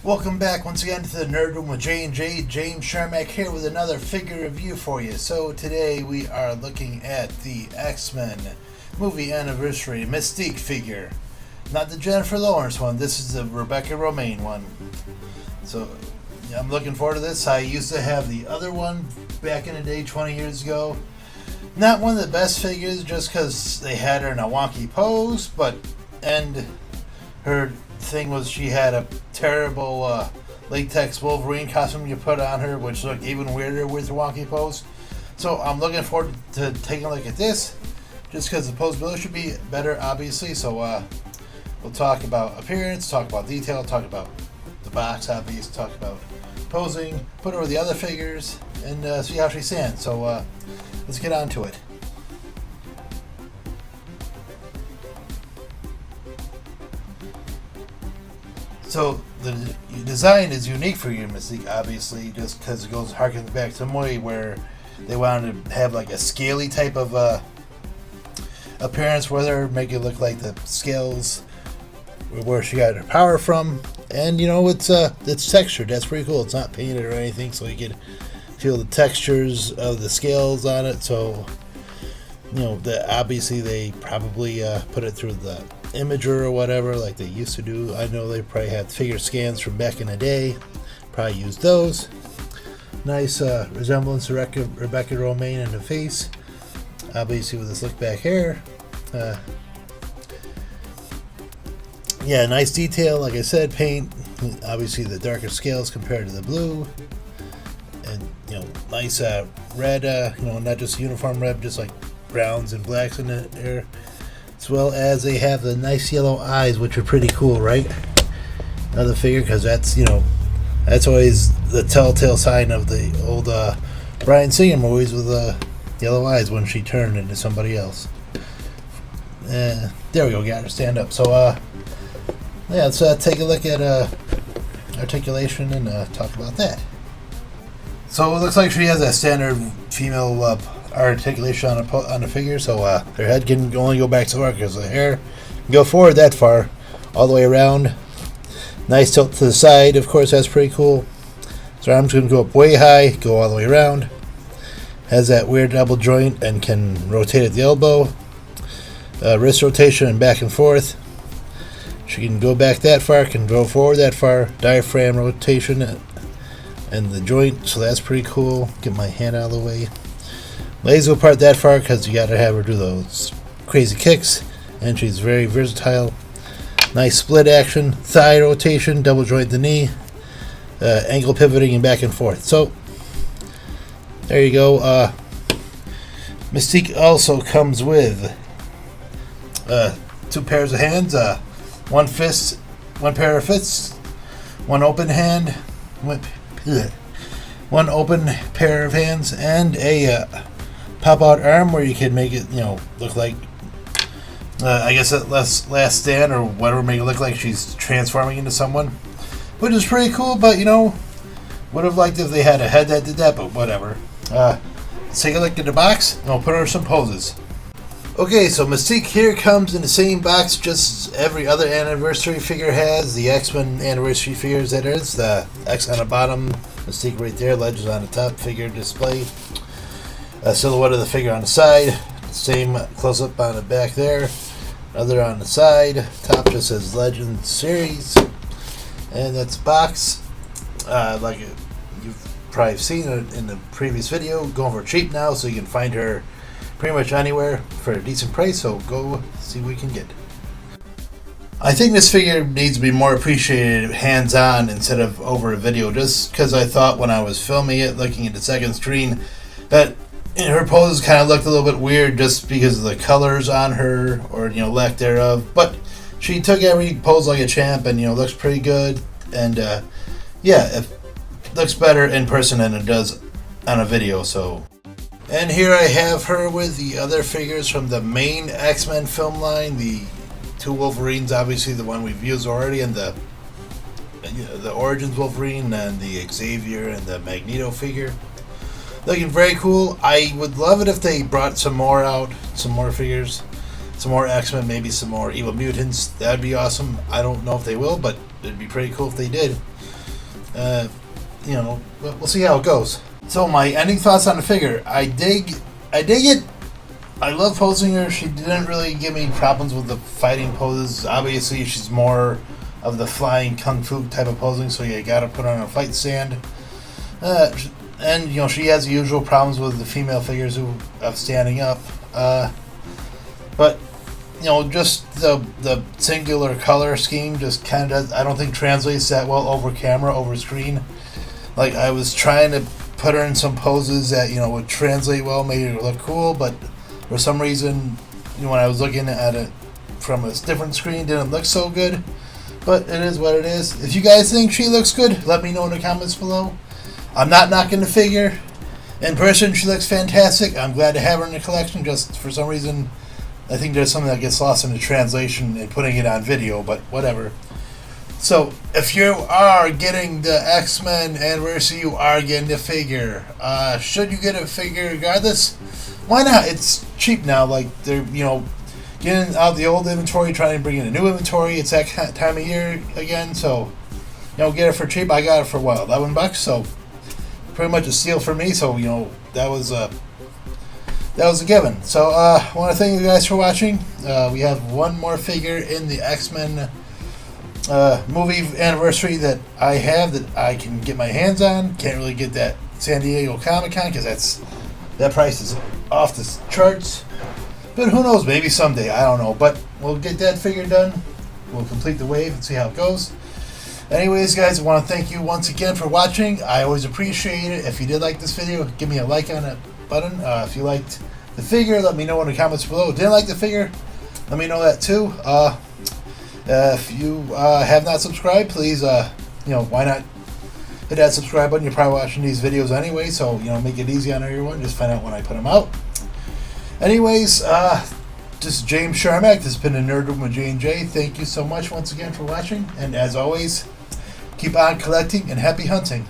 Welcome back once again to the Nerd Room with J&J. James Sharmack here with another figure review for you. So today we are looking at the X-Men movie anniversary Mystique figure. Not the Jennifer Lawrence one, this is the Rebecca Romijn one. So I'm looking forward to this. I used to have the other one back in the day 20 years ago. Not one of the best figures just because they had her in a wonky pose, and her thing was she had a terrible latex Wolverine costume you put on her, which looked even weirder with the wonky pose. So I'm looking forward to taking a look at this, just because the posability should be better, obviously. So we'll talk about appearance, talk about detail, talk about the box, obviously, talk about posing, put over the other figures, and see how she stands. So let's get on to it. So the design is unique for you, Mystique, obviously, just because it harkens back to the movie where they wanted to have like a scaly type of appearance with her, make it look like the scales where she got her power from. And it's textured. That's pretty cool. It's not painted or anything, so you can feel the textures of the scales on it. So obviously they probably put it through the imager or whatever like they used to do. I know they probably had figure scans from back in the day, probably used those. Nice resemblance to Rebecca Romijn in the face, obviously with this look back hair. Yeah, nice detail, like I said, paint, obviously the darker scales compared to the blue, and nice red, not just uniform red, just like browns and blacks in there, as well as they have the nice yellow eyes, which are pretty cool, right? Another figure, because that's always the telltale sign of the old Bryan Singer movies, with yellow eyes when she turned into somebody else. There we go, got her stand up. So let's take a look at articulation and talk about that. So it looks like she has a standard female articulation on the figure, so her head can only go back so far because the hair can go forward that far, all the way around. Nice tilt to the side, of course, that's pretty cool. So arms can go up way high, go all the way around. Has that weird double joint and can rotate at the elbow. Wrist rotation and back and forth. She can go back that far, can go forward that far. Diaphragm rotation and the joint, so that's pretty cool. Get my hand out of the way. Legs go apart that far because you gotta have her do those crazy kicks, and she's very versatile. Nice split action, thigh rotation, double joint the knee, ankle pivoting and back and forth. So there you go. Mystique also comes with two pairs of hands, one pair of fists, one open hand, one open pair of hands, and a pop-out arm where you can make it, look like, I guess at last stand or whatever, make it look like she's transforming into someone, which is pretty cool. But would have liked if they had a head that did that, but whatever. Let's take a look at the box, and I'll put her some poses. Okay, so Mystique here comes in the same box just every other anniversary figure has. The X-Men anniversary figures, that is. The X on the bottom, Mystique right there, Legends on the top, figure display. A silhouette of the figure on the side, same close-up on the back there, another on the side, top just says Legend Series, and that's box, like you've probably seen it in the previous video, going for cheap now, so you can find her pretty much anywhere for a decent price, so go see what you can get. I think this figure needs to be more appreciated hands-on instead of over a video, just because I thought when I was filming it, looking at the second screen, that her poses kind of looked a little bit weird just because of the colors on her, or lack thereof. But she took every pose like a champ, and looks pretty good. And it looks better in person than it does on a video. So, and here I have her with the other figures from the main X-Men film line. The two Wolverines, obviously the one we've used already, and the Origins Wolverine, and the Xavier and the Magneto figure. Looking very cool. I would love it if they brought some more out, some more figures, some more X-Men, maybe some more Evil Mutants. That'd be awesome. I don't know if they will, but it'd be pretty cool if they did. You know, we'll see how it goes. So my ending thoughts on the figure: I dig it. I love posing her. She didn't really give me problems with the fighting poses. Obviously, she's more of the flying kung fu type of posing, so you gotta put her on a fight stand. And you know, she has the usual problems with the female figures of standing up. But you know, just the singular color scheme just kind of, I don't think, translates that well over camera, over screen. Like, I was trying to put her in some poses that, you know, would translate well, made her look cool, but for some reason, you know, when I was looking at it from a different screen, it didn't look so good. But it is what it is. If you guys think she looks good, let me know in the comments below. I'm not knocking the figure. In person, she looks fantastic. I'm glad to have her in the collection. Just for some reason, I think there's something that gets lost in the translation and putting it on video, but whatever. So, if you are getting the X-Men Anniversary, you are getting the figure. Should you get a figure regardless? Why not? It's cheap now. Like, they're, you know, getting out the old inventory, trying to bring in a new inventory. It's that time of year again, so, you know, get it for cheap. I got it for, what, $11? So, pretty much a steal for me. So, you know, that was a given. So, I want to thank you guys for watching. We have one more figure in the X-Men movie anniversary that I have that I can get my hands on. Can't really get that San Diego Comic-Con because that price is off the charts. But who knows? Maybe someday. I don't know. But we'll get that figure done. We'll complete the wave and see how it goes. Anyways, guys, I want to thank you once again for watching. I always appreciate it. If you did like this video, give me a like on that button. If you liked the figure, let me know in the comments below. Didn't like the figure? Let me know that too. If you have not subscribed, please, you know, why not hit that subscribe button? You're probably watching these videos anyway, so, you know, make it easy on everyone. Just find out when I put them out. Anyways, this is James Sharmack. This has been a Nerd Room with J&J. Thank you so much once again for watching. And as always, keep on collecting and happy hunting.